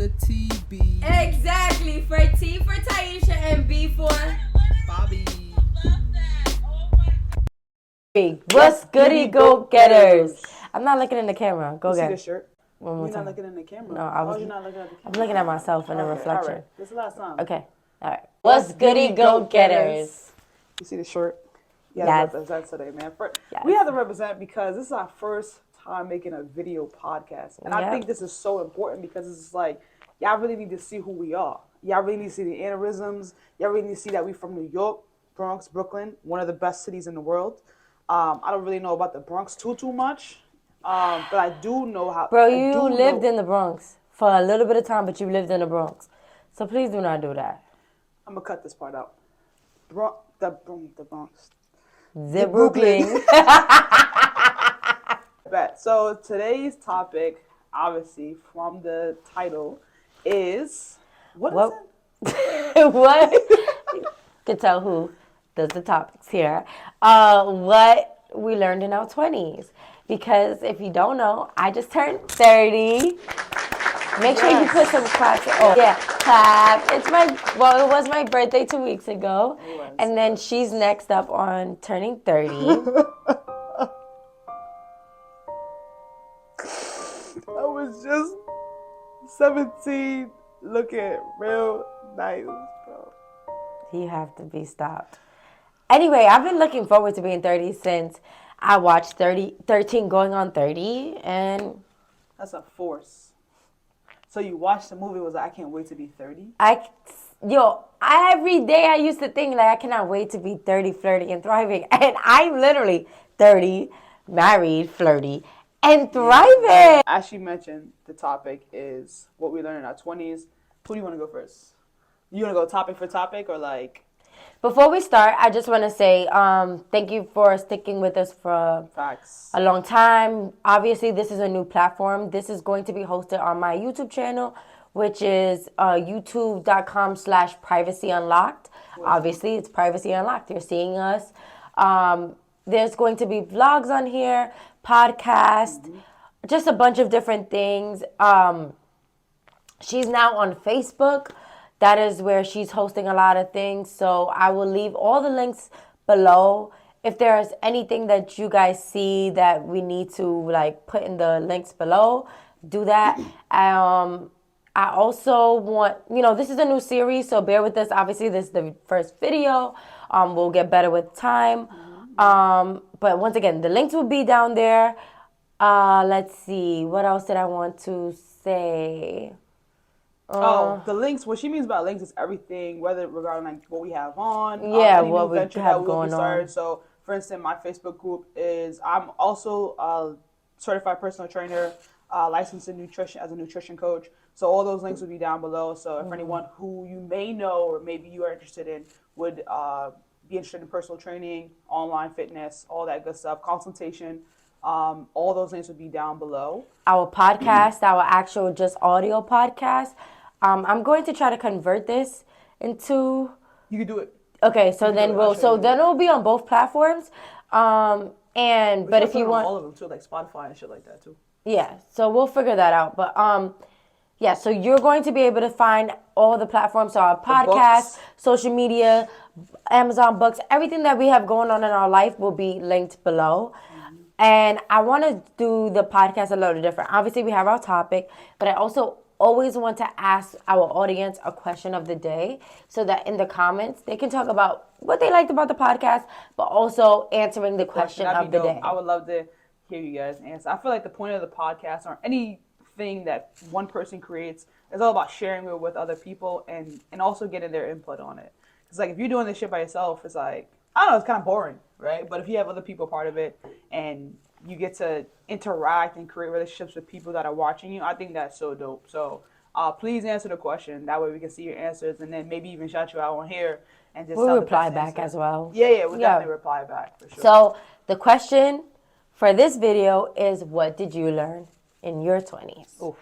the TB. Exactly. For T for Taisha and B for Bobby. What's goody go getters? I'm not looking in the camera. Go You see again. the shirt? One more You're time. not looking in the camera. No, Why was you not looking at the camera? I'm looking at myself in the reflection. All right. This is the last time. Okay. All right. What's goody go getters? You see the shirt? Yes. Yeah, represent today, man. Yes. We have to represent because this is our first time making a video podcast. And I think this is so important because it's like, y'all really need to see who we are. Y'all really need to see the aneurysms. Y'all really need to see that we from New York, Bronx, Brooklyn, one of the best cities in the world. I don't really know about the Bronx too much, but I do know how. Bro, you lived in the Bronx for a little bit of time, but you lived in the Bronx. So please do not do that. I'm going to cut this part out. The Bronx. The Brooklyn. So today's topic, obviously, from the title is... What is it? What? You can tell who does the topics here. What we learned in our 20s. Because if you don't know, I just turned 30. Make sure you put some claps. Oh, yeah, clap. It was my birthday 2 weeks ago. And then she's next up on turning 30. I was just 17, looking real nice, bro. You have to be stopped. Anyway, I've been looking forward to being 30 since I watched 13 going on 30, and that's a force. So you watched the movie, was like, I can't wait to be 30? Every day I used to think, like, I cannot wait to be 30, flirty, and thriving. And I'm literally 30, married, flirty, and thriving. As she mentioned, the topic is what we learned in our 20s. Who do you want to go first? You want to go topic for topic or like... Before we start, I just want to say thank you for sticking with us for a long time. Obviously, this is a new platform. This is going to be hosted on my YouTube channel, which is youtube.com/privacy unlocked. Obviously, it's privacy unlocked. You're seeing us. There's going to be vlogs on here, podcast, just a bunch of different things. She's now on Facebook. That is where she's hosting a lot of things. So I will leave all the links below. If there's anything that you guys see that we need to like put in the links below, do that. I also want, this is a new series, so bear with us. Obviously, this is the first video. We'll get better with time. But once again, the links will be down there. Let's see. What else did I want to say? The links. What she means by links is everything, whether regarding like what we have on, any what we have going on. So, for instance, my Facebook group is I'm also a certified personal trainer, licensed in nutrition as a nutrition coach. So all those links will be down below. So if anyone who you may know or maybe you are interested in would be interested in personal training, online fitness, all that good stuff, consultation. All those links will be down below. Our podcast, our actual just audio podcast. I'm going to try to convert this into. You can do it. Okay, so then it'll be on both platforms. But if you want all of them too, like Spotify and shit like that too. Yeah, so we'll figure that out. But so you're going to be able to find all the platforms, so our podcast, social media, Amazon books, everything that we have going on in our life will be linked below. And I want to do the podcast a little different. Obviously, we have our topic, but I also always want to ask our audience a question of the day so that in the comments, they can talk about what they liked about the podcast, but also answering the question of the day. I would love to hear you guys answer. I feel like the point of the podcast or anything that one person creates is all about sharing it with other people and also getting their input on it. It's like if you're doing this shit by yourself, it's like, I don't know, it's kind of boring, right? But if you have other people part of it and you get to interact and create relationships with people that are watching you, I think that's so dope. So please answer the question. That way we can see your answers and then maybe even shout you out on here and just we'll reply back as well. Yeah, we'll definitely reply back for sure. So the question for this video is, what did you learn in your 20s? Oof.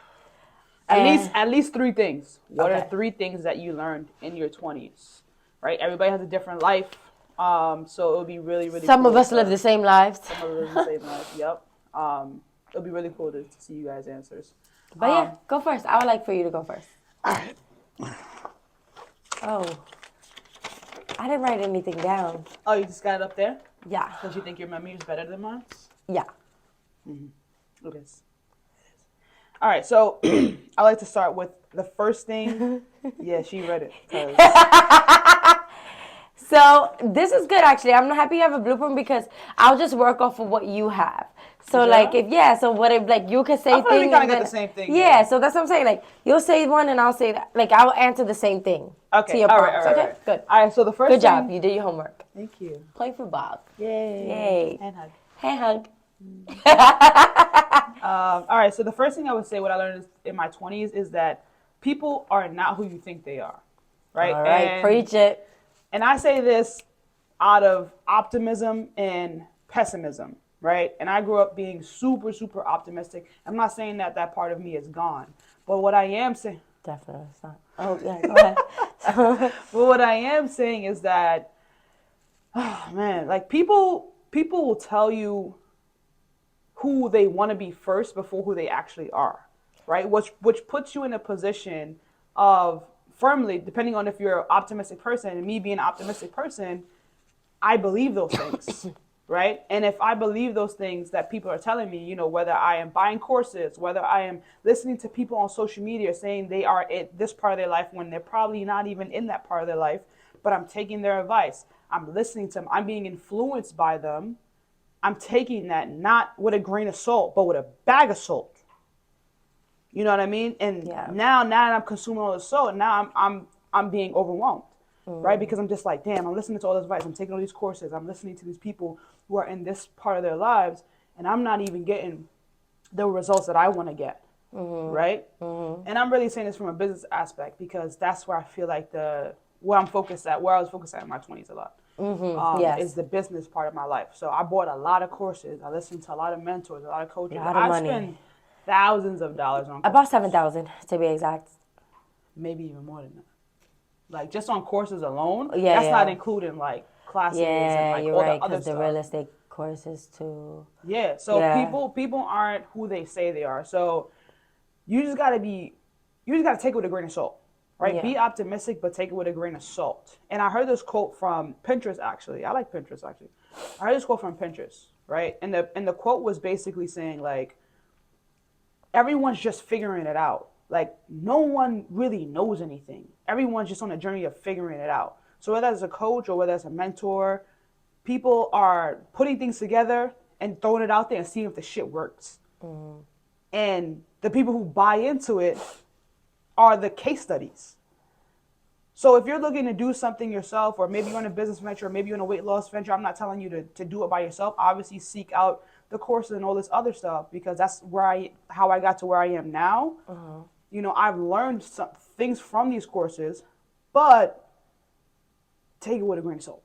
At least 3 things. What are 3 things that you learned in your 20s? Right? Everybody has a different life. So it would be really, really Some cool of us live the same lives. Some of us live the same life, yep. it'll be really cool to see you guys' answers. But yeah, go first. I would like for you to go first. Oh. I didn't write anything down. Oh, you just got it up there? Yeah. Because you think your memory is better than mine? Yeah. It is. All right, so I like to start with the first thing. Yeah, she read it. 'Cause So this is good actually. I'm happy you have a blueprint because I'll just work off of what you have. So Yeah? like if so what if like you could say I feel like we things. kinda and got then- the same thing, Yeah, yeah. so that's what I'm saying. Like you'll say one and I'll say that. Like I'll answer the same thing. Okay, To your all right, prompts. all right, Okay, all right. good. All right, so the first Good thing. job. You did your homework. Thank you. Point for Bob. Yay. Yay. And hug. Hey, hug. All right, so the first thing I would say, what I learned in my 20s, is that people are not who you think they are, right? All right, preach it. And I say this out of optimism and pessimism, right? And I grew up being super, super optimistic. I'm not saying that that part of me is gone, but what I am saying, Definitely it's not. Oh yeah, go ahead. but what I am saying is that, oh man, like people will tell you who they want to be first before who they actually are, right? Which puts you in a position of firmly, depending on if you're an optimistic person, and me being an optimistic person, I believe those things, right? And if I believe those things that people are telling me, you know, whether I am buying courses, whether I am listening to people on social media saying they are at this part of their life when they're probably not even in that part of their life, but I'm taking their advice, I'm listening to them, I'm being influenced by them, I'm taking that not with a grain of salt, but with a bag of salt. You know what I mean? And now that I'm consuming all this salt, now I'm being overwhelmed, right? Because I'm just like, damn, I'm listening to all this advice, I'm taking all these courses, I'm listening to these people who are in this part of their lives, and I'm not even getting the results that I want to get, right? And I'm really saying this from a business aspect because that's where I feel like where I was focused at in my 20s a lot. Yes. Is the business part of my life. So I bought a lot of courses. I listened to a lot of mentors, a lot of coaches. A lot of I money. spend thousands of dollars on courses. About 7,000 to be exact. Maybe even more than that. Like just on courses alone. Yeah, that's yeah. not including like classes and like you're all right, the other because the stuff. real estate courses too. Yeah. So Yeah. people aren't who they say they are. So you just gotta take it with a grain of salt. Right? Yeah. Be optimistic, but take it with a grain of salt. And I heard this quote from Pinterest, actually. I like Pinterest, actually. I heard this quote from Pinterest, right? And the quote was basically saying, like, everyone's just figuring it out. Like, no one really knows anything. Everyone's just on a journey of figuring it out. So whether it's a coach or whether it's a mentor, people are putting things together and throwing it out there and seeing if the shit works. And the people who buy into it are the case studies. So if you're looking to do something yourself, or maybe you're in a business venture, or maybe you're in a weight loss venture, I'm not telling you to do it by yourself. Obviously, seek out the courses and all this other stuff because that's how I got to where I am now. You know, I've learned some things from these courses, but take it with a grain of salt.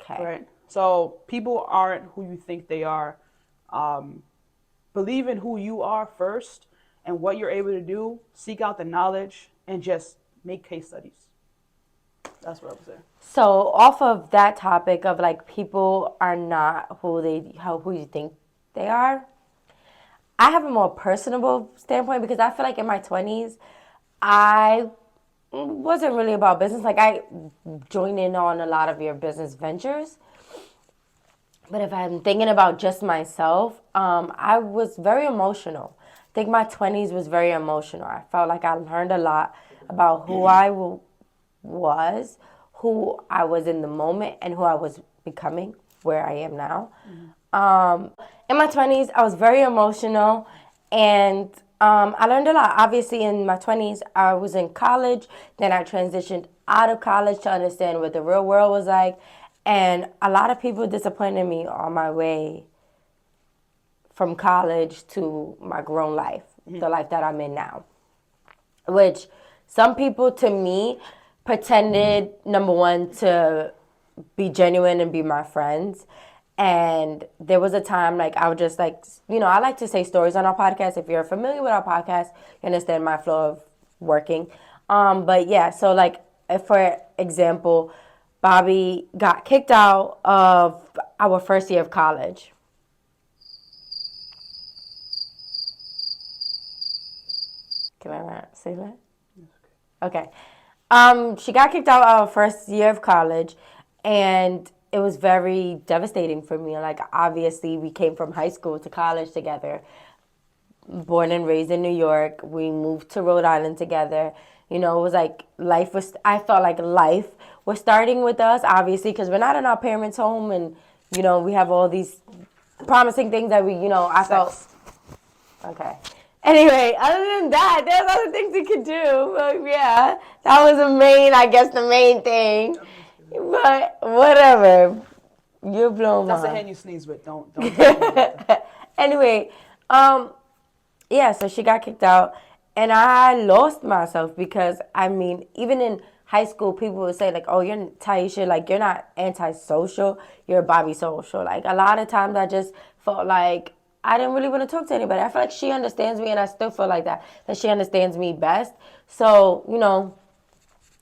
Okay. Right? So people aren't who you think they are. Believe in who you are first and what you're able to do. Seek out the knowledge and just make case studies. That's what I would say. So off of that topic of like people are not who you think they are, I have a more personable standpoint because I feel like in my 20s, I wasn't really about business. Like I joined in on a lot of your business ventures. But if I'm thinking about just myself, I was very emotional. I think my 20s was very emotional. I felt like I learned a lot about who I was, who I was in the moment, and who I was becoming, where I am now. In my 20s, I was very emotional, and I learned a lot. Obviously, in my 20s, I was in college. Then I transitioned out of college to understand what the real world was like. And a lot of people disappointed me on my way from college to my grown life, the life that I'm in now. Which some people, to me, pretended, number one, to be genuine and be my friends. And there was a time, like, I would just, like, you know, I like to say stories on our podcast. If you're familiar with our podcast, you understand my flow of working. But, yeah, so, like, for example, Bobby got kicked out of our first year of college. Can I not say that? Okay. She got kicked out our first year of college, and it was very devastating for me. Like, obviously, we came from high school to college together. Born and raised in New York. We moved to Rhode Island together. You know, it was like I felt like life was starting with us, obviously, because we're not in our parents' home, and, you know, we have all these promising things that we, you know, I felt. Okay. Anyway, other than that, there's other things you could do. But yeah, that was the main thing. But whatever. You're blowing my That's the hand you sneeze with. Don't. Anyway, yeah, so she got kicked out, and I lost myself because, I mean, even in high school, people would say, like, oh, you're Taisha, like, you're not antisocial, you're Bobby social. Like, a lot of times I just felt like I didn't really want to talk to anybody. I feel like she understands me, and I still feel like that she understands me best. So, you know,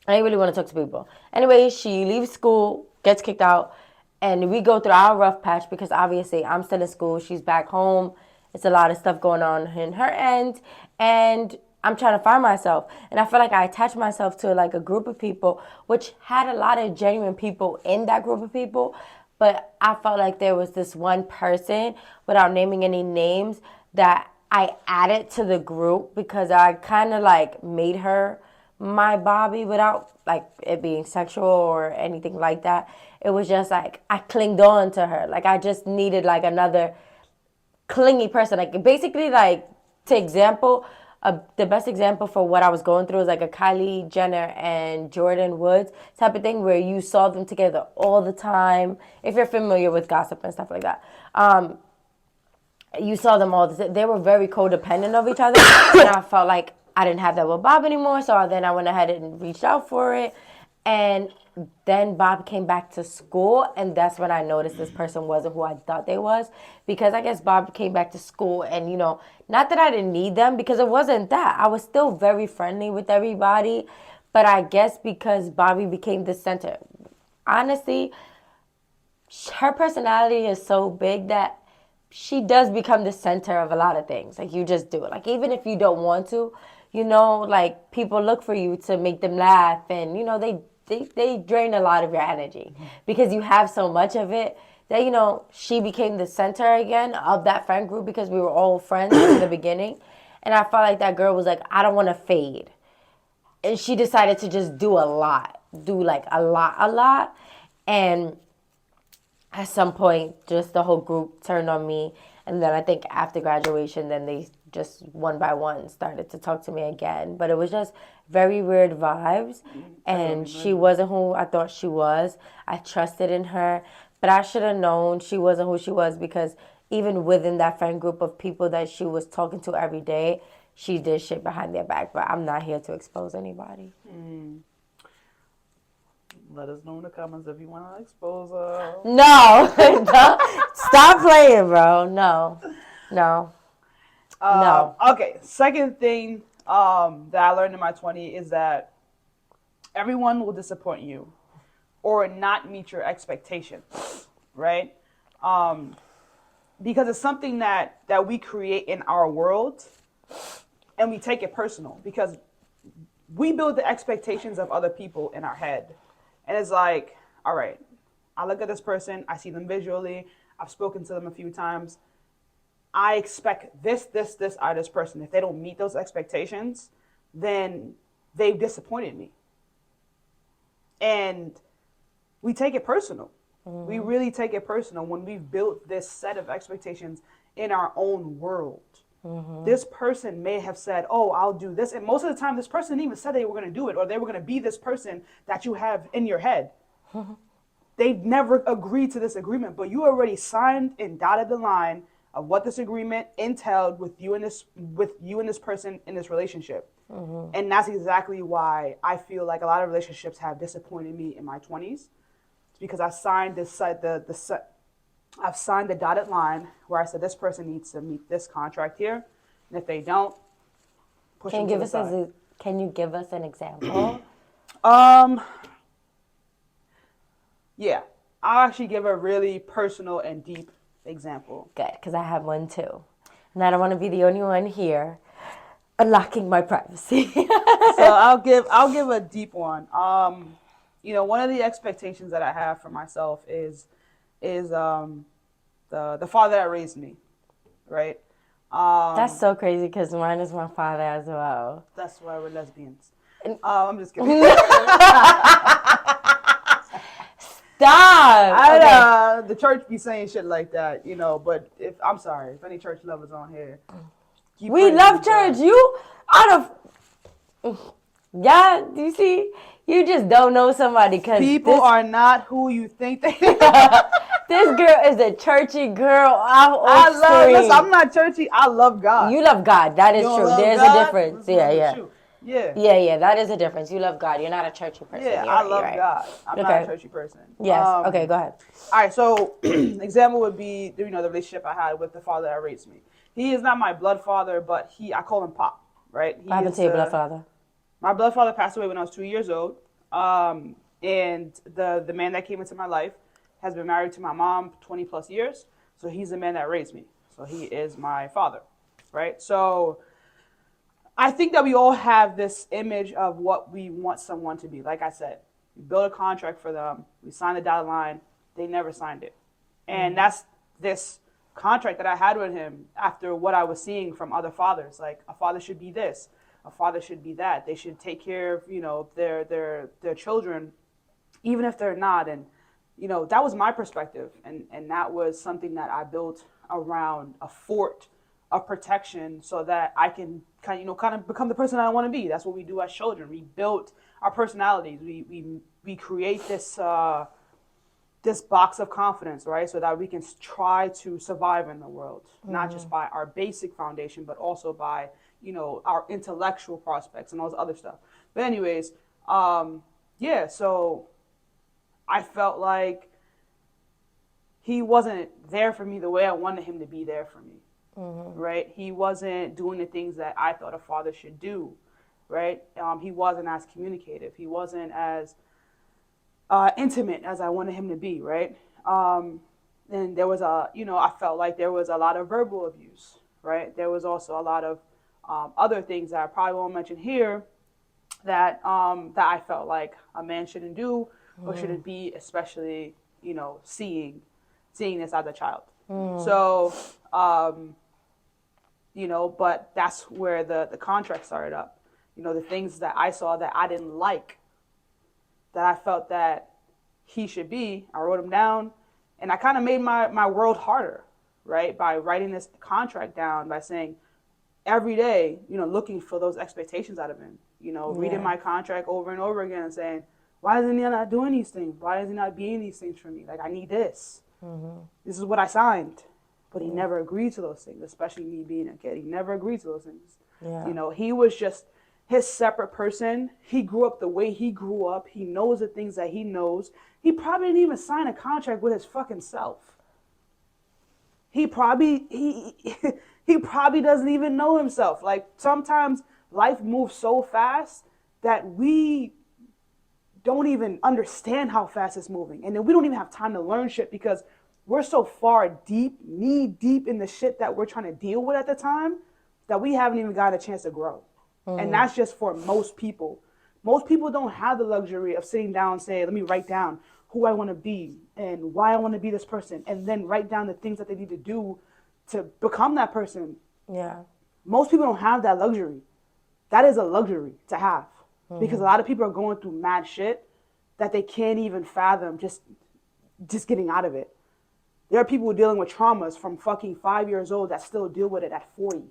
I didn't really want to talk to people. Anyway, she leaves school, gets kicked out, and we go through our rough patch because obviously I'm still in school, she's back home. It's a lot of stuff going on in her end, and I'm trying to find myself. And I feel like I attached myself to like a group of people, which had a lot of genuine people in that group of people. But I felt like there was this one person, without naming any names, that I added to the group because I kind of like made her my Bobby without like it being sexual or anything like that. It was just like I clinged on to her. Like I just needed like another clingy person. Like basically, like to example, the best example for what I was going through is like a Kylie Jenner and Jordan Woods type of thing where you saw them together all the time. If you're familiar with gossip and stuff like that, you saw them all the time. They were very codependent of each other, and I felt like I didn't have that with Bob anymore. So then I went ahead and reached out for it, and then Bob came back to school, and that's when I noticed this person wasn't who I thought they was. Because I guess Bob came back to school, and, you know, not that I didn't need them, because it wasn't that. I was still very friendly with everybody, but I guess because Bobby became the center. Honestly, her personality is so big that she does become the center of a lot of things. Like, you just do it. Like, even if you don't want to, you know, like, people look for you to make them laugh, and, you know, they drain a lot of your energy because you have so much of it that, you know, she became the center again of that friend group because we were all friends in the beginning. And I felt like that girl was like, I don't want to fade. And she decided to just do a lot, a lot. And at some point, just the whole group turned on me. And then I think after graduation, then they just one by one started to talk to me again. But it was just very weird vibes. And she wasn't who I thought she was. I trusted in her. But I should have known she wasn't who she was because even within that friend group of people that she was talking to every day, she did shit behind their back. But I'm not here to expose anybody. Let us know in the comments if you want to expose her. No. Stop playing, bro. No. Okay, second thing that I learned in my 20s is that everyone will disappoint you or not meet your expectations, right? Because it's something that we create in our world and we take it personal because we build the expectations of other people in our head. And it's like, all right, I look at this person, I see them visually, I've spoken to them a few times. I expect this out of this person. If they don't meet those expectations, then they've disappointed me. And we take it personal. Mm-hmm. We really take it personal when we've built this set of expectations in our own world. Mm-hmm. This person may have said, oh, I'll do this. And most of the time, this person didn't even said they were going to do it or they were going to be this person that you have in your head. Mm-hmm. They never agreed to this agreement, but you already signed and dotted the line of what this agreement entailed with you and this person in this relationship. Mm-hmm. And that's exactly why I feel like a lot of relationships have disappointed me in my 20s. It's because I signed I've signed the dotted line where I said this person needs to meet this contract here, and if they don't, push them to the side. Can you give us an example? Yeah, I'll actually give a really personal and deep example. Good, because I have one too, and I don't want to be the only one here. Unlocking my privacy. So I'll give a deep one. One of the expectations that I have for myself is the father that raised me, right? That's so crazy because mine is my father as well. That's why we're lesbians. I'm just kidding. Stop. Okay. The church be saying shit like that, But I'm sorry if any church lovers on here, We love church. You out of you see, you just don't know somebody because people are not who you think they are. This girl is a churchy girl. Listen, I'm not churchy. I love God. You love God. That is true. There's a difference. Yeah. That is a difference. You love God. You're not a churchy person. Yeah, I love God. I'm not a churchy person. Yes. Okay, go ahead. All right. So, example would be the relationship I had with the father that raised me. He is not my blood father, but I call him Pop. Right. What happened to your blood father? My blood father passed away when I was 2 years old. And the man that came into my life has been married to my mom 20 plus years. So he's the man that raised me. So he is my father, right? So I think that we all have this image of what we want someone to be. Like I said, we build a contract for them. We sign the dotted line. They never signed it. And that's this contract that I had with him after what I was seeing from other fathers. Like, a father should be this. A father should be that. They should take care of, their children, even if they're not. And that was my perspective, and that was something that I built around a fort of protection so that I can kind of become the person I want to be. That's what we do as children. We built our personalities. We create this box of confidence, right? So that we can try to survive in the world, not just by our basic foundation, but also by our intellectual prospects and all this other stuff. But anyways, so I felt like he wasn't there for me the way I wanted him to be there for me, right? He wasn't doing the things that I thought a father should do, right? He wasn't as communicative. He wasn't as intimate as I wanted him to be, right? And there was I felt like there was a lot of verbal abuse, right? There was also a lot of other things that I probably won't mention here that I felt like a man shouldn't do or shouldn't be, especially, seeing this as a child. So, but that's where the contract started up. The things that I saw that I didn't like, that I felt that he should be, I wrote them down, and I kind of made my world harder, right? By writing this contract down, by saying every day, looking for those expectations out of him, reading my contract over and over again and saying, why isn't he not doing these things? Why is he not being these things for me? Like, I need this. This is what I signed. But he never agreed to those things, especially me being a kid. He never agreed to those things. Yeah. He was just his separate person. He grew up the way he grew up. He knows the things that he knows. He probably didn't even sign a contract with his fucking self. He probably doesn't even know himself. Like, sometimes life moves so fast that we don't even understand how fast it's moving. And then we don't even have time to learn shit because we're so far knee deep in the shit that we're trying to deal with at the time that we haven't even gotten a chance to grow. And that's just for most people. Most people don't have the luxury of sitting down and saying, let me write down who I want to be and why I want to be this person, and then write down the things that they need to do to become that person. Yeah. Most people don't have that luxury. That is a luxury to have. Because a lot of people are going through mad shit that they can't even fathom just getting out of it. There are people dealing with traumas from fucking 5 years old that still deal with it at 40.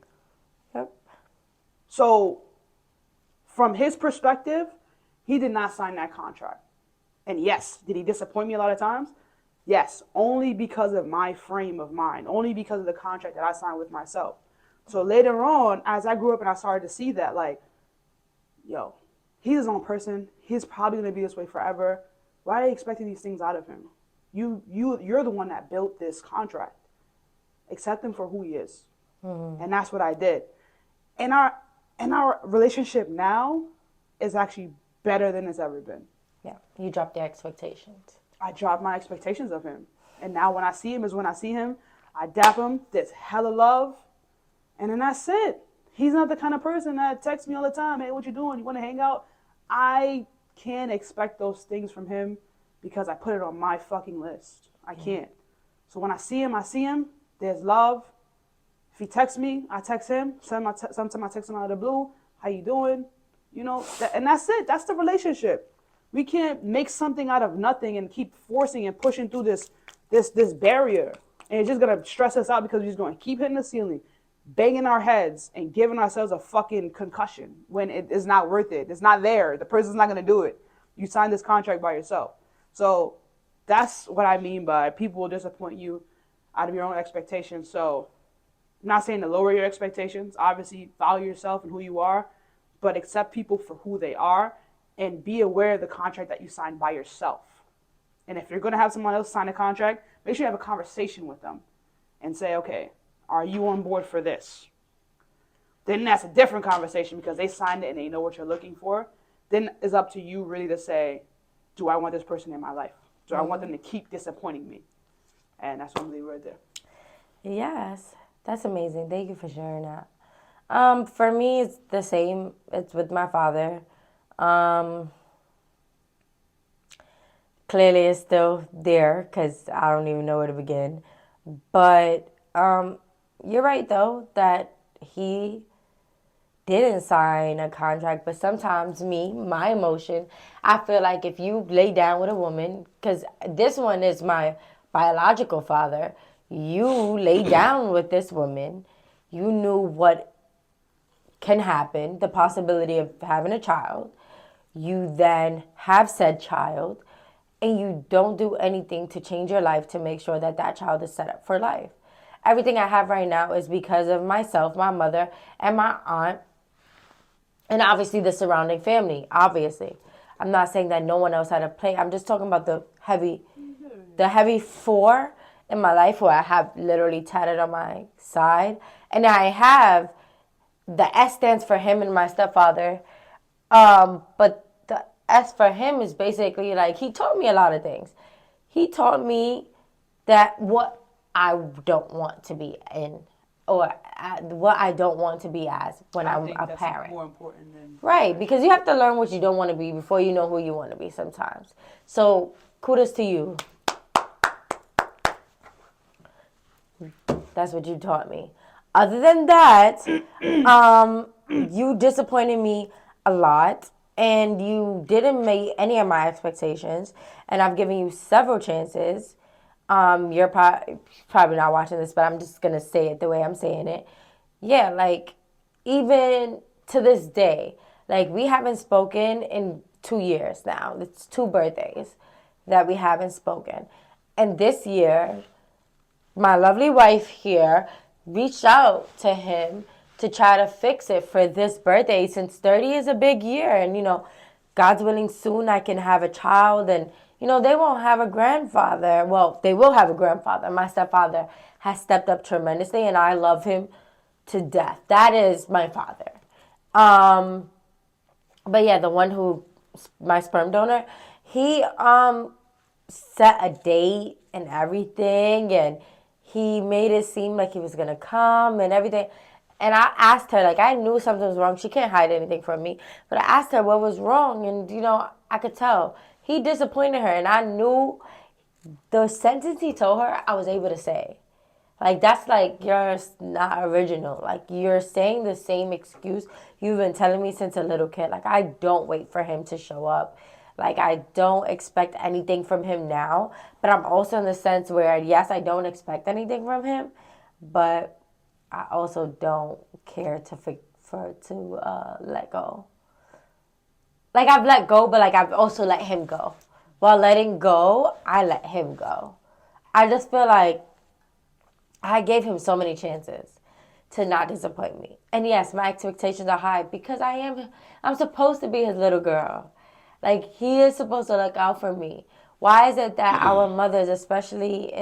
Yep. So, from his perspective, he did not sign that contract. And yes, did he disappoint me a lot of times? Yes, only because of my frame of mind, only because of the contract that I signed with myself. So later on, as I grew up and I started to see that, like, yo, he's his own person. He's probably going to be this way forever. Why are you expecting these things out of him? You're the one that built this contract. Accept him for who he is. And that's what I did. And our relationship now is actually better than it's ever been. Yeah, you dropped the expectations. I dropped my expectations of him. And now when I see him is when I see him. I dap him. There's hella love. And then that's it. he's not the kind of person that texts me all the time. Hey, what you doing? You want to hang out? I can't expect those things from him because I put it on my fucking list. I can't. So when I see him, I see him. There's love. If he texts me, I text him. Sometimes I text him out of the blue. How you doing? You know, and that's it. That's the relationship. We can't make something out of nothing and keep forcing and pushing through this barrier. And it's just going to stress us out because we're just going to keep hitting the ceiling, banging our heads, and giving ourselves a fucking concussion when it is not worth it. It's not there. The person's not going to do it. You signed this contract by yourself. So that's what I mean by people will disappoint you out of your own expectations. So I'm not saying to lower your expectations. Obviously, value yourself and who you are, but accept people for who they are and be aware of the contract that you signed by yourself. And if you're going to have someone else sign a contract, make sure you have a conversation with them and say, okay, are you on board for this? Then that's a different conversation because they signed it and they know what you're looking for. Then it's up to you really to say, do I want this person in my life? Do I want them to keep disappointing me? And that's what I'm leaving right there. Yes, that's amazing. Thank you for sharing that. For me, it's the same. It's with my father. Clearly, it's still there because I don't even know where to begin. But you're right, though, that he didn't sign a contract. But sometimes my emotion, I feel like if you lay down with a woman, because this one is my biological father, you lay down with this woman, you knew what can happen, the possibility of having a child. You then have said child, and you don't do anything to change your life to make sure that that child is set up for life. Everything I have right now is because of myself, my mother, and my aunt, and obviously the surrounding family, obviously. I'm not saying that no one else had a play. I'm just talking about the heavy four in my life where I have literally tatted on my side. And I have the S stands for him and my stepfather. But the S for him is basically like he taught me a lot of things. He taught me that what I don't want to be in or what I don't want to be as when I'm a parent. More important than Right, because you have to learn what you don't want to be before you know who you want to be sometimes. So kudos to you. That's what you taught me. Other than that, you disappointed me a lot, and you didn't meet any of my expectations, and I've given you several chances. You're probably not watching this, but I'm just going to say it the way I'm saying it. Yeah, like, even to this day, like, we haven't spoken in 2 years now. It's 2 birthdays that we haven't spoken. And this year, my lovely wife here reached out to him to try to fix it for this birthday since 30 is a big year. And, you know, God's willing, soon I can have a child. And, you know, they won't have a grandfather. Well, they will have a grandfather. My stepfather has stepped up tremendously, and I love him to death. That is my father. But yeah, the one who, my sperm donor, he set a date and everything, and he made it seem like he was going to come and everything. And I asked her, like, I knew something was wrong. She can't hide anything from me. But I asked her what was wrong, and, you know, I could tell. He disappointed her, and I knew the sentence he told her, I was able to say. Like, that's like, you're not original. Like, you're saying the same excuse you've been telling me since a little kid. Like, I don't wait for him to show up. Like, I don't expect anything from him now. But I'm also in the sense where, yes, I don't expect anything from him. But I also don't care to let go. Like, I've let go, but, like, I've also let him go. While letting go, I let him go. I just feel like I gave him so many chances to not disappoint me. And yes, my expectations are high because I'm supposed to be his little girl. Like, he is supposed to look out for me. Why is it that our mothers, especially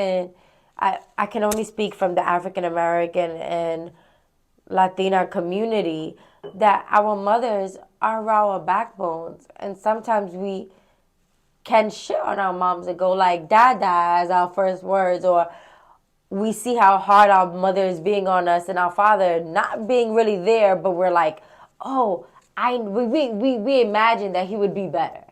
I can only speak from the African American and Latina community, that our mothers are our backbones. And sometimes we can shit on our moms and go like, dada as our first words, or we see how hard our mother is being on us and our father not being really there, but we're like, oh, we imagine that he would be better.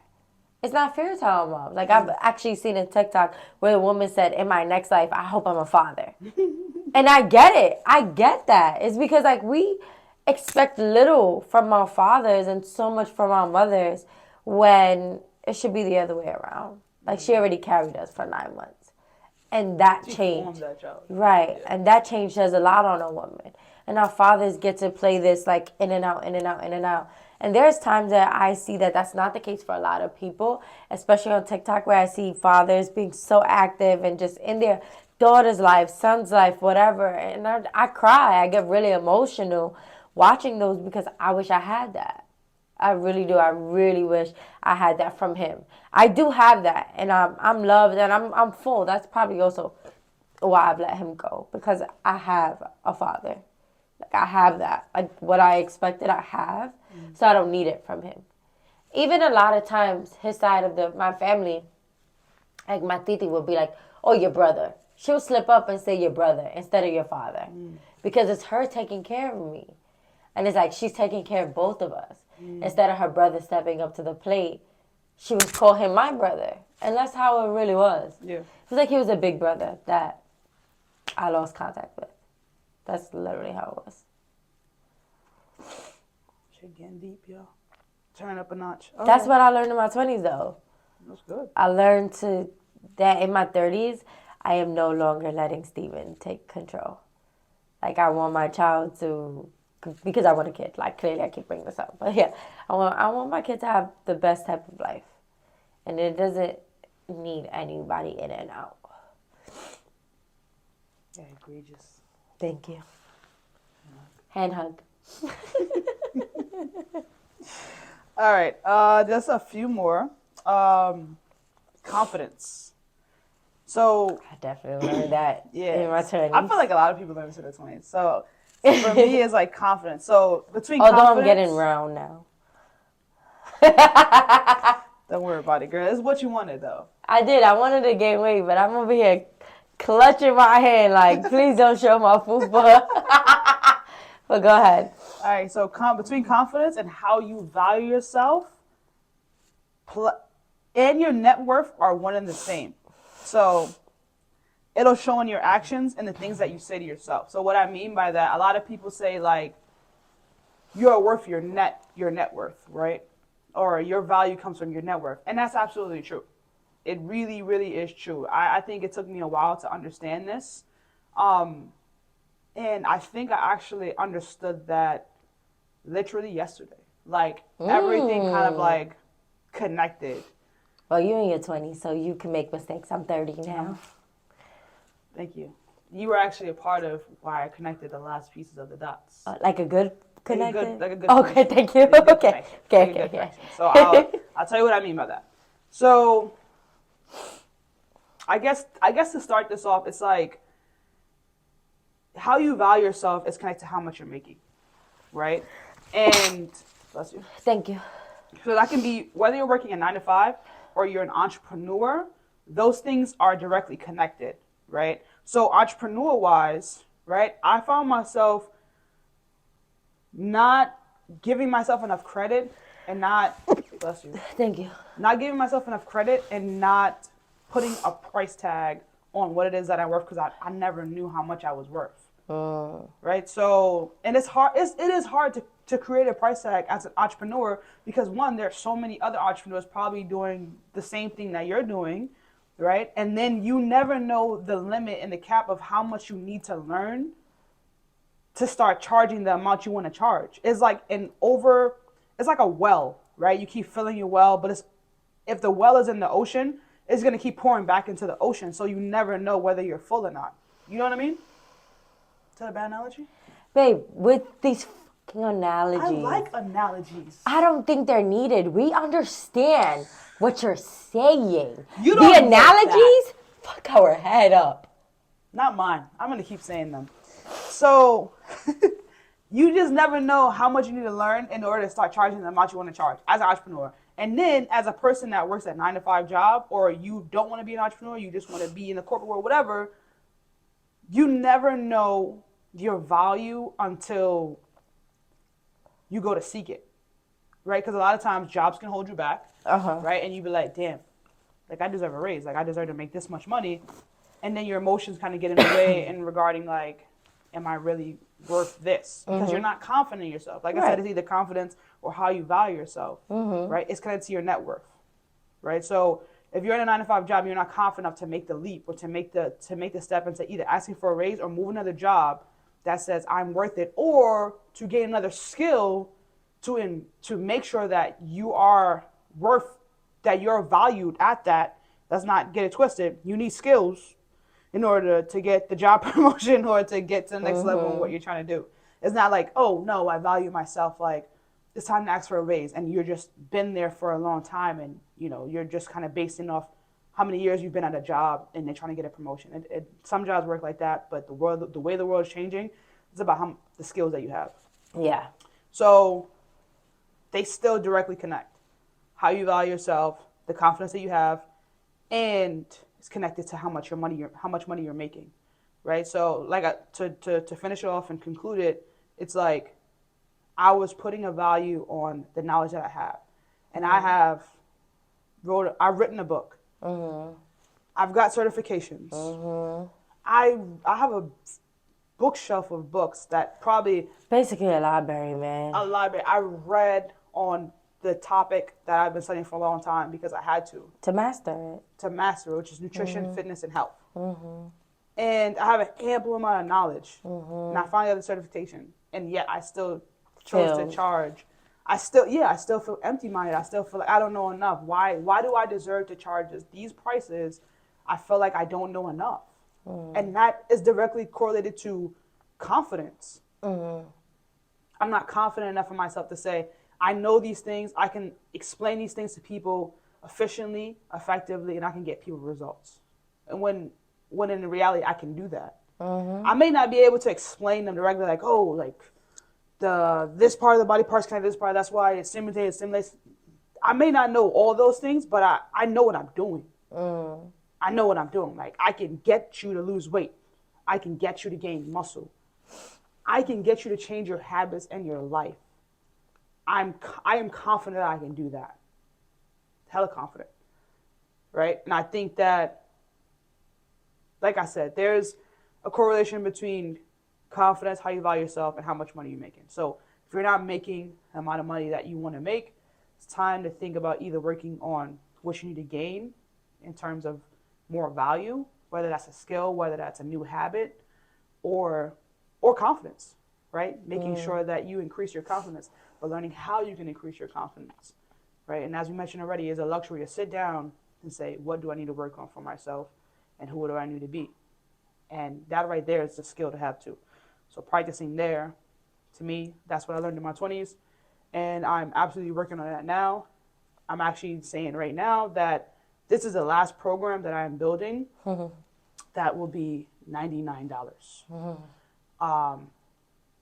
It's not fair to our moms. Like, I've actually seen a TikTok where the woman said, in my next life, I hope I'm a father. And I get it. I get that. It's because, like, we expect little from our fathers and so much from our mothers when it should be the other way around. Like, she already carried us for 9 months. And that She changed. formed that child. Right. Yeah. And that change does a lot on a woman. And our fathers get to play this, like, in and out, in and out, in and out. And there's times that I see that that's not the case for a lot of people, especially on TikTok, where I see fathers being so active and just in their daughter's life, son's life, whatever. And I cry. I get really emotional watching those because I wish I had that. I really do. I really wish I had that from him. I do have that, and I'm loved, and I'm full. That's probably also why I've let him go, because I have a father. Like, I have that. Like, what I expected, I have. So I don't need it from him. Even a lot of times, his side of my family, like my titi would be like, oh, your brother. She'll slip up and say your brother instead of your father. Because it's her taking care of me. And it's like she's taking care of both of us. Instead of her brother stepping up to the plate, she would call him my brother. And that's how it really was. Yeah. It was like he was a big brother that I lost contact with. That's literally how it was. Shit getting deep, y'all. Turn up a notch. Okay. That's what I learned in my 20s, though. That's good. I learned that in my 30s, I am no longer letting Steven take control. Like, I want my child to, because I want a kid. Like, clearly I keep bringing this up. But yeah, I want my kid to have the best type of life. And it doesn't need anybody in and out. Yeah, egregious. Thank you. Hand hug. All right, just a few more. Confidence. So I definitely learned that yeah, in my 20s. I feel like a lot of people learn this in their 20s. So for me, it's like confidence. So between Although confidence, I'm getting round now. don't worry about it, girl. It's what you wanted, though. I did. I wanted to gain weight, but I'm over here clutching my hand like, please don't show my fupa. But go ahead. All right, so between confidence and how you value yourself, and your net worth are one and the same. So it'll show in your actions and the things that you say to yourself. So what I mean by that, a lot of people say, like, you're worth your net worth, right? Or your value comes from your net worth. And that's absolutely true. It really, really is true. I think it took me a while to understand this. And I think I actually understood that literally yesterday. Like, everything kind of, like, connected. Well, you're in your 20s, so you can make mistakes. I'm 30 now. Thank you. You were actually a part of why I connected the last pieces of the dots. Like a good connection? Like a good okay, connection. thank you. Like a good Okay. connection. Okay, Like a good okay. connection. So I'll tell you what I mean by that. So I guess to start this off, it's like how you value yourself is connected to how much you're making, right? And bless you. Thank you. So that can be whether you're working a 9 to 5 or you're an entrepreneur. Those things are directly connected, right? So entrepreneur-wise, right, I found myself not giving myself enough credit and not, bless you, Thank you. not giving myself enough credit and not putting a price tag on what it is that I worth, because I never knew how much I was worth, right? So, and it's hard. It is hard to create a price tag as an entrepreneur because, one, there's so many other entrepreneurs probably doing the same thing that you're doing, right? And then you never know the limit and the cap of how much you need to learn to start charging the amount you want to charge. It's like it's like a well, right? You keep filling your well, but if the well is in the ocean, it's going to keep pouring back into the ocean, so you never know whether you're full or not. You know what I mean? Is that a bad analogy? Babe, with these fucking analogies. I like analogies. I don't think they're needed. We understand what you're saying. You the don't get analogies, that. fuck our head up. Not mine. I'm going to keep saying them. So you just never know how much you need to learn in order to start charging the amount you want to charge as an entrepreneur. And then as a person that works at 9 to 5 job, or you don't want to be an entrepreneur, you just want to be in the corporate world, whatever, you never know your value until you go to seek it, right? Because a lot of times jobs can hold you back, right? And you be like, damn, like I deserve a raise, like I deserve to make this much money, and then your emotions kind of get in the way in regarding like, am I really worth this? Because you're not confident in yourself. Like I said, it's either confidence or how you value yourself, right? It's connected to your net worth, right? So if you're in a 9-to-5 job, you're not confident enough to make the leap or to make the step into either asking for a raise or move another job that says I'm worth it, or to gain another skill to make sure that you are worth, that you're valued at that. Let's not get it twisted. You need skills in order to get the job promotion or to get to the next level in what you're trying to do. It's not like, oh no, I value myself, like it's time to ask for a raise, and you're just been there for a long time, and you know you're just kind of basing off how many years you've been at a job, and they're trying to get a promotion. Some jobs work like that, but the way the world is changing, it's about the skills that you have. Yeah. So they still directly connect. How you value yourself, the confidence that you have, and it's connected to how much money you're making, right? So like to finish it off and conclude it, it's like I was putting a value on the knowledge that I have, and I've written a book. I've got certifications. I have a bookshelf of books that probably basically a library, man. A library. I read on the topic that I've been studying for a long time because I had to master it. To master it, which is nutrition, fitness, and health. And I have an ample amount of knowledge, and I finally got the certification, and yet I still chose to charge. I still feel empty-minded. I still feel like I don't know enough. Why do I deserve to charge these prices? I feel like I don't know enough. And that is directly correlated to confidence. I'm not confident enough in myself to say, I know these things, I can explain these things to people efficiently, effectively, and I can get people results. And when in reality, I can do that. I may not be able to explain them directly, like, oh, like, this part of the body part's connected to this part, that's why it stimulates. I may not know all those things, but I know what I'm doing. I know what I'm doing. Like, I can get you to lose weight. I can get you to gain muscle. I can get you to change your habits and your life. I am confident I can do that. Hella confident. Right? And I think that, like I said, there's a correlation between confidence, how you value yourself, and how much money you're making. So if you're not making the amount of money that you want to make, it's time to think about either working on what you need to gain in terms of more value, whether that's a skill, whether that's a new habit, or confidence, right? Making sure that you increase your confidence, but learning how you can increase your confidence, right? And as we mentioned already, it's a luxury to sit down and say, what do I need to work on for myself, and who do I need to be? And that right there is a skill to have too. So practicing there, to me, that's what I learned in my 20s, and I'm absolutely working on that now. I'm actually saying right now that this is the last program that I am building that will be $99.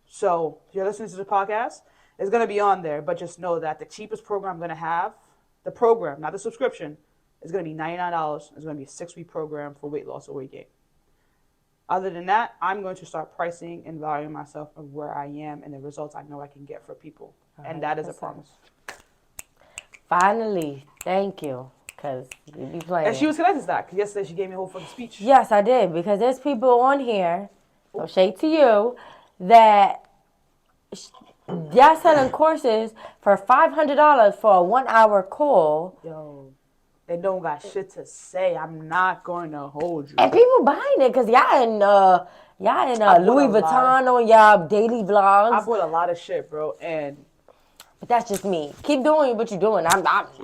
So if you're listening to the podcast, it's going to be on there, but just know that the cheapest program I'm going to have, the program, not the subscription, is going to be $99. It's going to be a 6-week program for weight loss or weight gain. Other than that, I'm going to start pricing and valuing myself of where I am and the results I know I can get for people. 100%. And that is a promise. Finally, thank you. Because you be playing. And she was connected to that, because yesterday she gave me a whole fucking speech. Yes, I did. Because there's people on here, no shade to you, that y'all selling courses for $500 for a 1-hour call. Yo, they don't got shit to say. I'm not going to hold you. And people buying it because y'all in Louis Vuitton on y'all daily vlogs. I bought a lot of shit, bro, and... But that's just me. Keep doing what you're doing. I'm not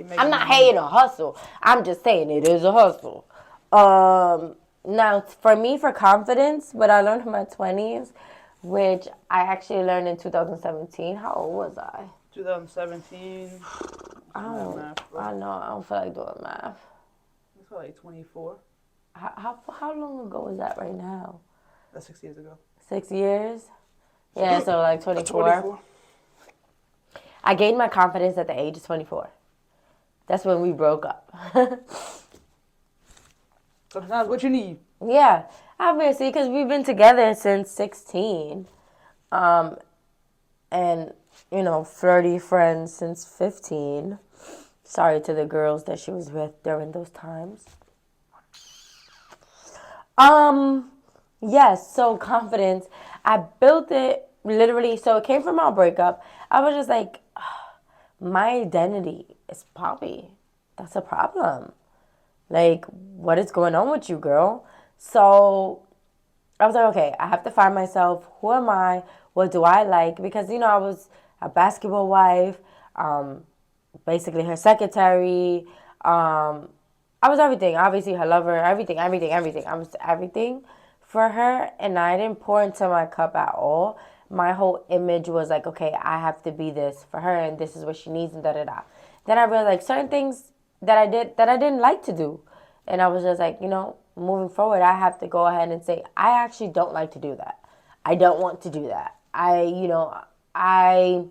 hating a hustle. I'm just saying it is a hustle. Now, for me, for confidence, what I learned in my 20s, which I actually learned in 2017. How old was I? 2017. I don't feel like doing math. It's like 24. How long ago was that right now? That's 6 years ago. 6 years? Yeah, so like 24. 24. I gained my confidence at the age of 24. That's when we broke up. Sometimes what you need. Yeah. Obviously, because we've been together since 16. And, flirty friends since 15. Sorry to the girls that she was with during those times. Yes, so confidence. I built it literally, so it came from our breakup. I was just like, my identity is Poppy. That's a problem. Like, what is going on with you, girl? So I was like, okay, I have to find myself. Who am I? What do I like? Because, I was a basketball wife, basically her secretary. I was everything. Obviously, her lover, everything. I was everything for her, and I didn't pour into my cup at all. My whole image was like, okay, I have to be this for her, and this is what she needs, and da-da-da. Then I realized like certain things that I did that I didn't like to do. And I was just like, moving forward, I have to go ahead and say, I actually don't like to do that. I don't want to do that. I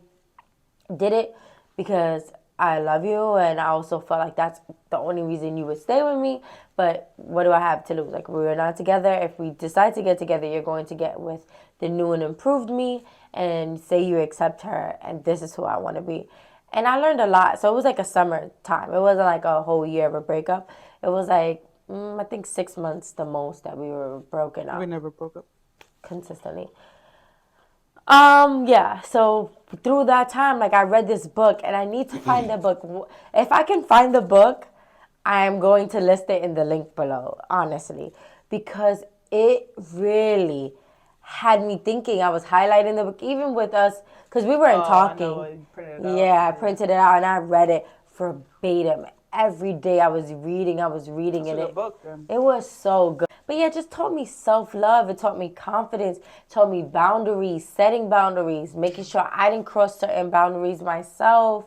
did it because I love you, and I also felt like that's the only reason you would stay with me. But what do I have to lose? Like, we're not together. If we decide to get together, you're going to get with the new and improved me and say you accept her, and this is who I want to be. And I learned a lot. So it was like a summer time. It wasn't like a whole year of a breakup. It was like, I think 6 months the most that we were broken up. We never broke up. Consistently. Yeah, so through that time, like, I read this book, and I need to find the book. If I can find the book, I am going to list it in the link below, honestly, because it really had me thinking. I was highlighting the book, even with us, because we weren't talking. I know, you printed it out. Yeah, I printed it out, and I read it verbatim. Every day I was reading, That's and a good book, then. it was so good. But yeah, it just taught me self-love. It taught me confidence. It taught me boundaries, setting boundaries, making sure I didn't cross certain boundaries myself.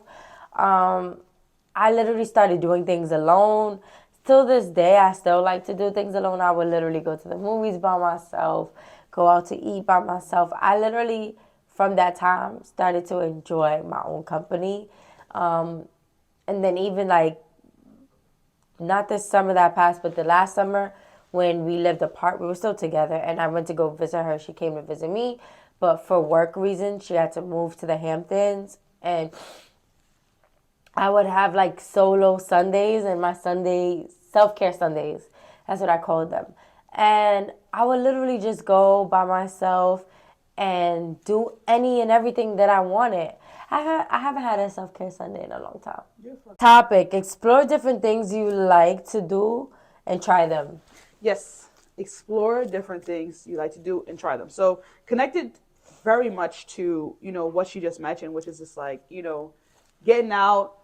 I literally started doing things alone. Till this day, I still like to do things alone. I would literally go to the movies by myself, go out to eat by myself. I literally, from that time, started to enjoy my own company. And then even like, not this summer that passed, but the last summer when we lived apart, we were still together, and I went to go visit her. She came to visit me, but for work reasons, she had to move to the Hamptons, and I would have like solo Sundays and my Sunday self-care Sundays. That's what I called them. And I would literally just go by myself and do any and everything that I wanted. I haven't had a self-care Sunday in a long time. Topic: explore different things you like to do and try them. Yes, explore different things you like to do and try them. So connected very much to, what she just mentioned, which is just like, getting out,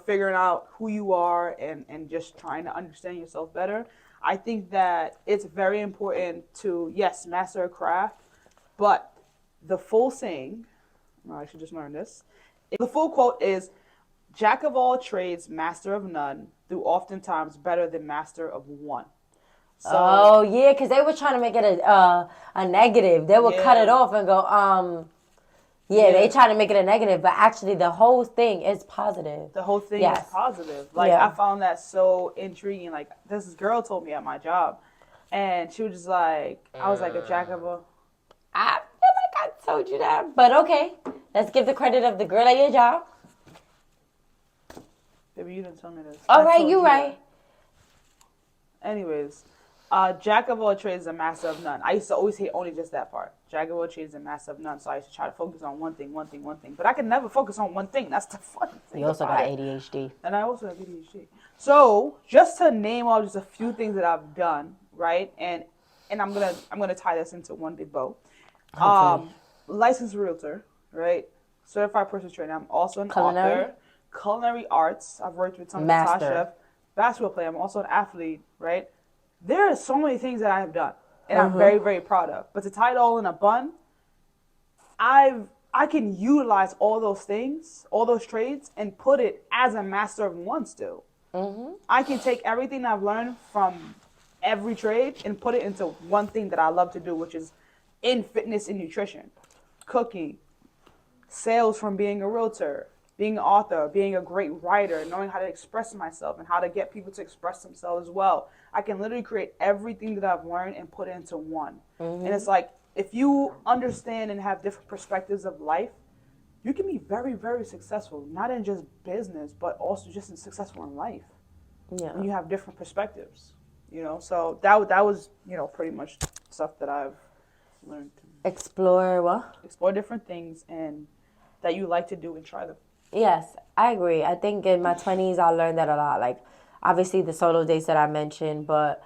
figuring out who you are and just trying to understand yourself better. I think that it's very important to, yes, master a craft, but the full saying, I should just learn this. The full quote is, "Jack of all trades, master of none, do oftentimes better than master of one." So, Oh yeah, because they were trying to make it a negative. They would cut it off and go, they try to make it a negative, but actually the whole thing is positive. The whole thing is positive. Like, I found that so intriguing. Like, this girl told me at my job, and she was just like, I was like a jack of a... I feel like I told you that, but okay. Let's give the credit of the girl at your job. Baby, you didn't tell me this. All right, you right. Anyways, jack of all trades and master of none. I used to always hate only just that part. Jack of all trades and master of none. So I used to try to focus on one thing. But I could never focus on one thing. That's the funny thing. You also got ADHD. And I also have ADHD. So just to name off just a few things that I've done, right? And I'm gonna tie this into one big bow. Licensed realtor, right? Certified personal trainer. I'm also an author. Culinary arts. I've worked with some top chef. Basketball player. I'm also an athlete, right? There are so many things that I have done, and I'm very, very proud of. But to tie it all in a bun, I can utilize all those things, all those trades, and put it as a master of one still. I can take everything I've learned from every trade and put it into one thing that I love to do, which is in fitness and nutrition, cooking, sales from being a realtor, being an author, being a great writer, knowing how to express myself and how to get people to express themselves as well. I can literally create everything that I've learned and put it into one. And it's like, if you understand and have different perspectives of life, you can be very, very successful, not in just business, but also just successful in life. Yeah. When you have different perspectives, you know. So that was, you know, pretty much stuff that I've learned. Explore what? Explore different things and that you like to do and try them. Yes, I agree. I think in my 20s, I learned that a lot. Like, obviously, the solo dates that I mentioned, but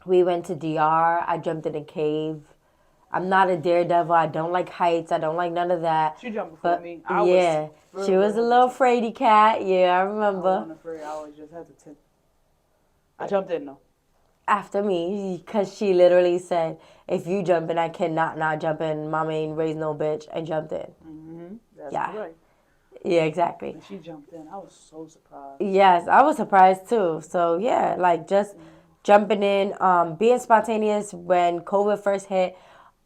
we went to DR. I jumped in a cave. I'm not a daredevil. I don't like heights. I don't like none of that. She jumped before But me. she was a little fraidy cat. Yeah, I I remember. wasn't afraid. I was just hesitant. I jumped in though. After me, because she literally said, if you jump in, I cannot not jump in. Mama ain't raised no bitch, and jumped in. That's Yeah. right. Yeah, exactly. When she jumped in, I was so surprised. Yes, I was surprised too. So yeah, like just jumping in, being spontaneous when COVID first hit,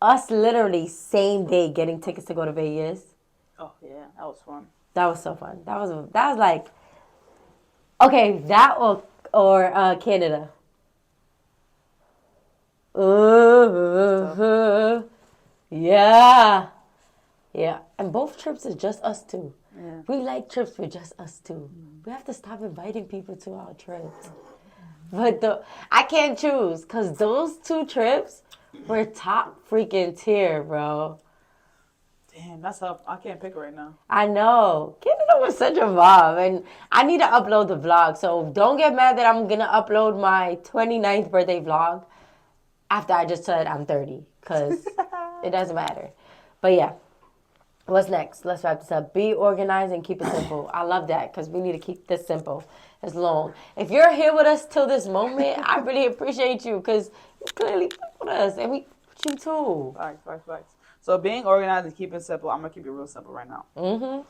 us literally same day getting tickets to go to Vegas. Oh yeah, that was fun. That was so fun. That was like, okay, that or Canada. Yeah. Yeah. And both trips is just us two. Yeah. We like trips with just us two. We have to stop inviting people to our trips. But I can't choose because those two trips were top freaking tier, bro. Damn, that's tough. I can't pick right now. I know. Canada was such a vibe. And I need to upload the vlog. So don't get mad that I'm going to upload my 29th birthday vlog after I just said I'm 30. Because it doesn't matter. But yeah. What's next? Let's wrap this up. Be organized and keep it simple. I love that because we need to keep this simple. It's long. If you're here with us till this moment, I really appreciate you because you clearly fuck with us. And we with you too. Facts. So being organized and keeping it simple, I'm going to keep it real simple right now.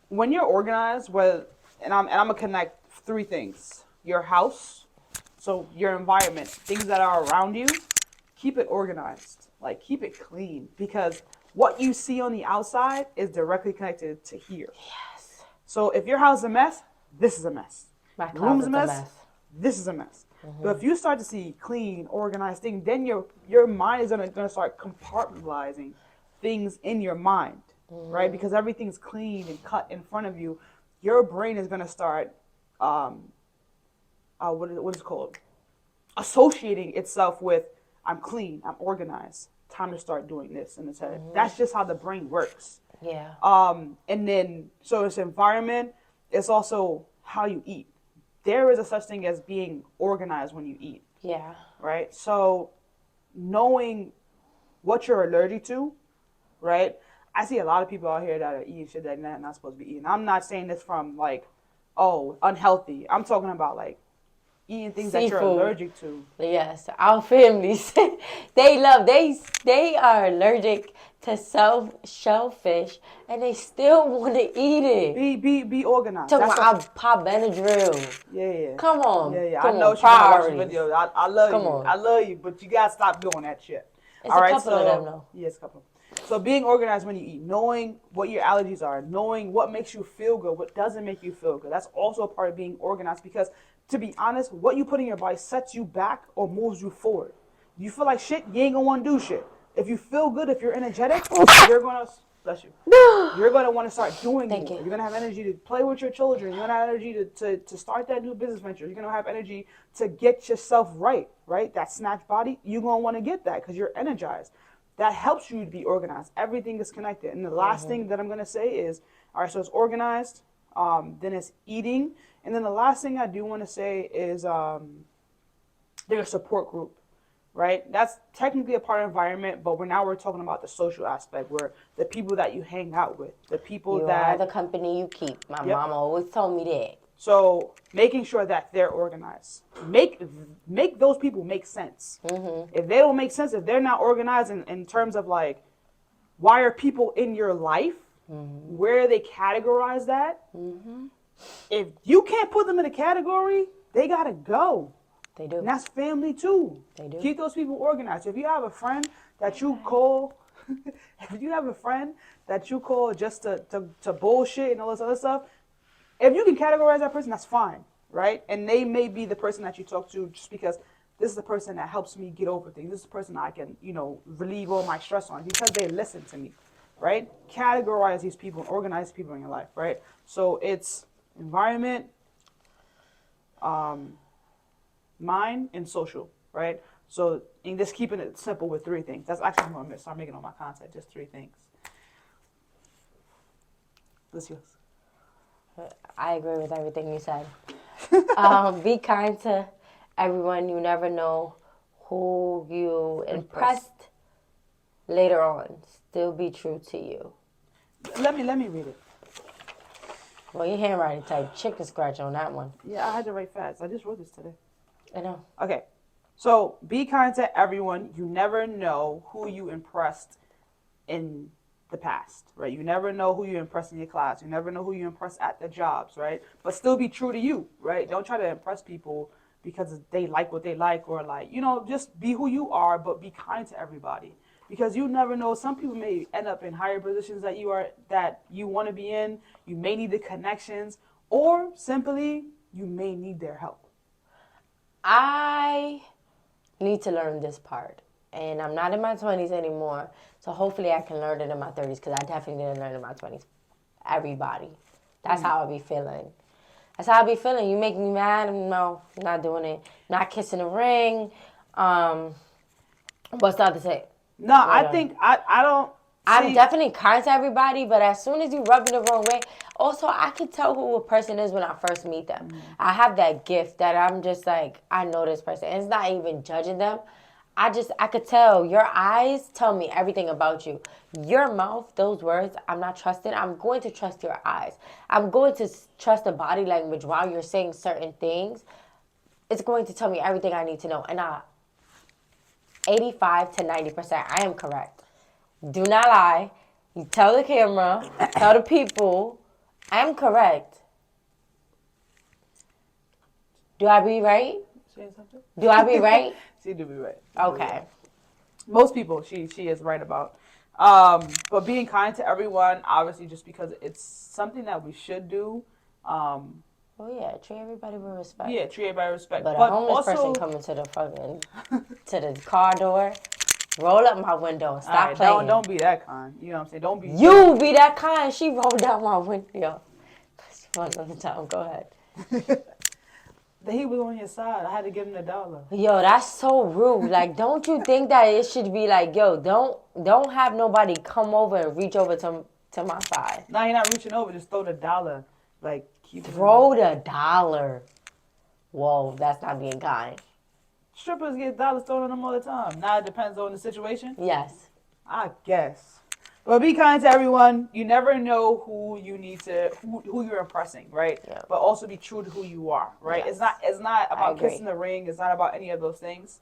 When you're organized, and I'm going to connect three things. Your house, so your environment, things that are around you, keep it organized. Like, keep it clean because what you see on the outside is directly connected to here. Yes. So if your house is a mess, this is a mess. My Room's closet's a mess, this is a mess. But if you start to see clean, organized things, then your mind is gonna start compartmentalizing things in your mind, right? Because everything's clean and cut in front of you. Your brain is gonna start, what is it called? Associating itself with, I'm clean, I'm organized. Time to start doing this in its head. That's just how the brain works. Yeah. And then, so it's environment. It's also how you eat. There is a such thing as being organized when you eat. Yeah. Right? So knowing what you're allergic to, right? I see a lot of people out here that are eating shit that they're not supposed to be eating. I'm not saying this from like, oh, unhealthy. I'm talking about like eating things that you're allergic to. Yes, our families, they are allergic to shellfish, and they still want to eat it. Be organized. Talking about I pop Benadryl. Yeah. Come on. Yeah. Come I know on, she's not watching priorities. videos. I love Come you. on. I love you, but you gotta stop doing that shit. It's a couple of them though. Yeah, it's a couple. So being organized when you eat, knowing what your allergies are, knowing what makes you feel good, what doesn't make you feel good. That's also a part of being organized because, to be honest, what you put in your body sets you back or moves you forward. You feel like shit, you ain't gonna want to do shit. If you feel good, if you're energetic, you're gonna, bless you, you're gonna want to start doing more. You're gonna have energy to play with your children. You're gonna have energy to start that new business venture. You're gonna have energy to get yourself right? That snatch body, you're gonna want to get that because you're energized. That helps you to be organized. Everything is connected. And the last thing that I'm gonna say is, all right, so it's organized, then it's eating. And then the last thing I do want to say is their support group, right? That's technically a part of environment, but we're talking about the social aspect, where the people that you hang out with, the people You that... are the company you keep. My mama always told me that. So making sure that they're organized. Make those people make sense. If they don't make sense, if they're not organized in terms of like, why are people in your life? Where they categorize that? If you can't put them in a category, they gotta go. They do. And that's family too. They do. Keep those people organized. If you have a friend that you call if you have a friend that you call just to bullshit and all this other stuff, if you can categorize that person, that's fine, right? And they may be the person that you talk to just because this is the person that helps me get over things. This is the person I can, relieve all my stress on because they listen to me, right? Categorize these people and organize people in your life, right? So it's environment, mind, and social, right? So in just keeping it simple with 3 things. That's actually what I'm going to start making all my content, just 3 things. What's yours? I agree with everything you said. Be kind to everyone. You never know who you impressed later on. Still be true to you. Let me read it. Well, your handwriting type chicken scratch on that one. Yeah, I had to write fast. I just wrote this today. I know. Okay. So be kind to everyone. You never know who you impressed in the past, right? You never know who you impressed in your class. You never know who you impressed at the jobs, right? But still be true to you, right? Don't try to impress people because they like what they like or just be who you are, but be kind to everybody. Because you never know, some people may end up in higher positions that you want to be in. You may need the connections, or simply you may need their help. I need to learn this part. And I'm not in my 20s anymore. So hopefully I can learn it in my 30s because I definitely didn't learn it in my 20s. Everybody. That's how I be feeling. That's how I be feeling. You make me mad? No, not doing it. Not kissing the ring. What's the other thing? No, I think I don't. I'm definitely kind to everybody, but as soon as you rub me the wrong way, also I can tell who a person is when I first meet them. I have that gift that I'm just like, I know this person. And it's not even judging them. I could tell. Your eyes tell me everything about you. Your mouth, those words, I'm not trusting. I'm going to trust your eyes. I'm going to trust the body language while you're saying certain things. It's going to tell me everything I need to know. And 85 to 90%, I am correct. Do not lie. You tell the camera, tell the people, I'm correct. Do I be right? Saying something? Do I be right? She do be right. Okay. Most people, she is right about. But being kind to everyone, obviously, just because it's something that we should do. Well, yeah, treat everybody with respect. Yeah, treat everybody with respect. But a homeless person coming to the car door, roll up my window and stop playing. Don't be that kind. You know what I'm saying? Don't be. You be that kind. She rolled down my window. That's for another time. Go ahead. He was on your side. I had to give him $1. Yo, that's so rude. Like, don't you think that it should be like, yo, don't have nobody come over and reach over to my side. No, you're not reaching over. Just throw the $1. Like, throw the $1. Whoa, that's not being kind. Strippers get dollars thrown on them all the time. Now it depends on the situation. Yes. I guess. But be kind to everyone. You never know who you need to, who you're impressing, right? Yeah. But also be true to who you are, right? Yes. It's not about kissing the ring. It's not about any of those things.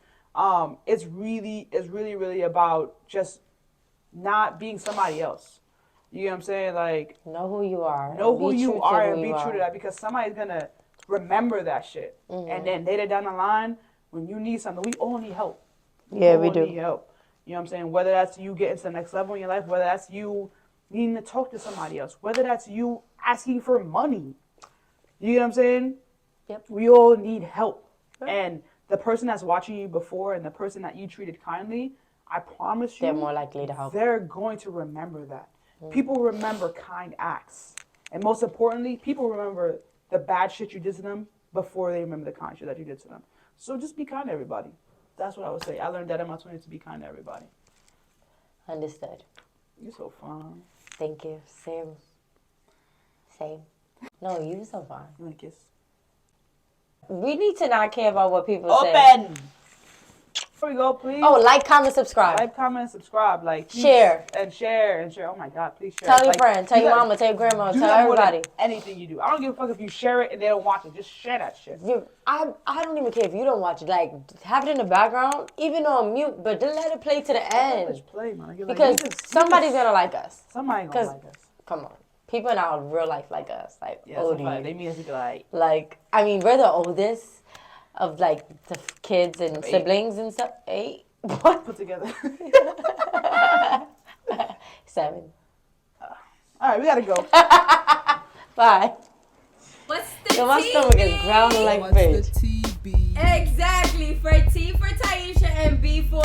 It's really about just not being somebody else. You know what I'm saying? Like, know who you are. Know who you are and be true to that, because somebody's gonna remember that shit. Mm-hmm. And then later down the line, when you need something, we all need help. Yeah, we do. Need help. You know what I'm saying? Whether that's you getting to the next level in your life, whether that's you needing to talk to somebody else, whether that's you asking for money. You know what I'm saying? Yep. We all need help. Sure. And the person that's watching you before and the person that you treated kindly, I promise you, they're more likely to help. They're going to remember that. People remember kind acts. And most importantly, people remember the bad shit you did to them before they remember the kind shit that you did to them. So just be kind to everybody. That's what I would say. I learned that in my 20s, to be kind to everybody. Understood. You're so fun. Thank you. Same. No, you're so fine. You want a kiss? We need to not care about what people say. Open! Here we go, please. Oh, like, comment, subscribe. Like, comment, subscribe. Like, please, share. And share. Oh my God, please share. Tell your friend, tell your mama, tell your grandma, tell everybody. Anything you do. I don't give a fuck if you share it and they don't watch it. Just share that shit. I don't even care if you don't watch it. Like, have it in the background, even on mute, but then let it play to the end. Just play, man. Because somebody's gonna like us. Somebody's gonna like us. Come on. People in our real life like us. Like, they mean us to be like. Like, I mean, we're the oldest of, like, the kids and siblings and stuff. 8? What? Put together. 7. All right, we gotta go. Bye. What's the Yo, my T, stomach is B? growling like What's bitch. the TB? Exactly. For T for Taisha and B for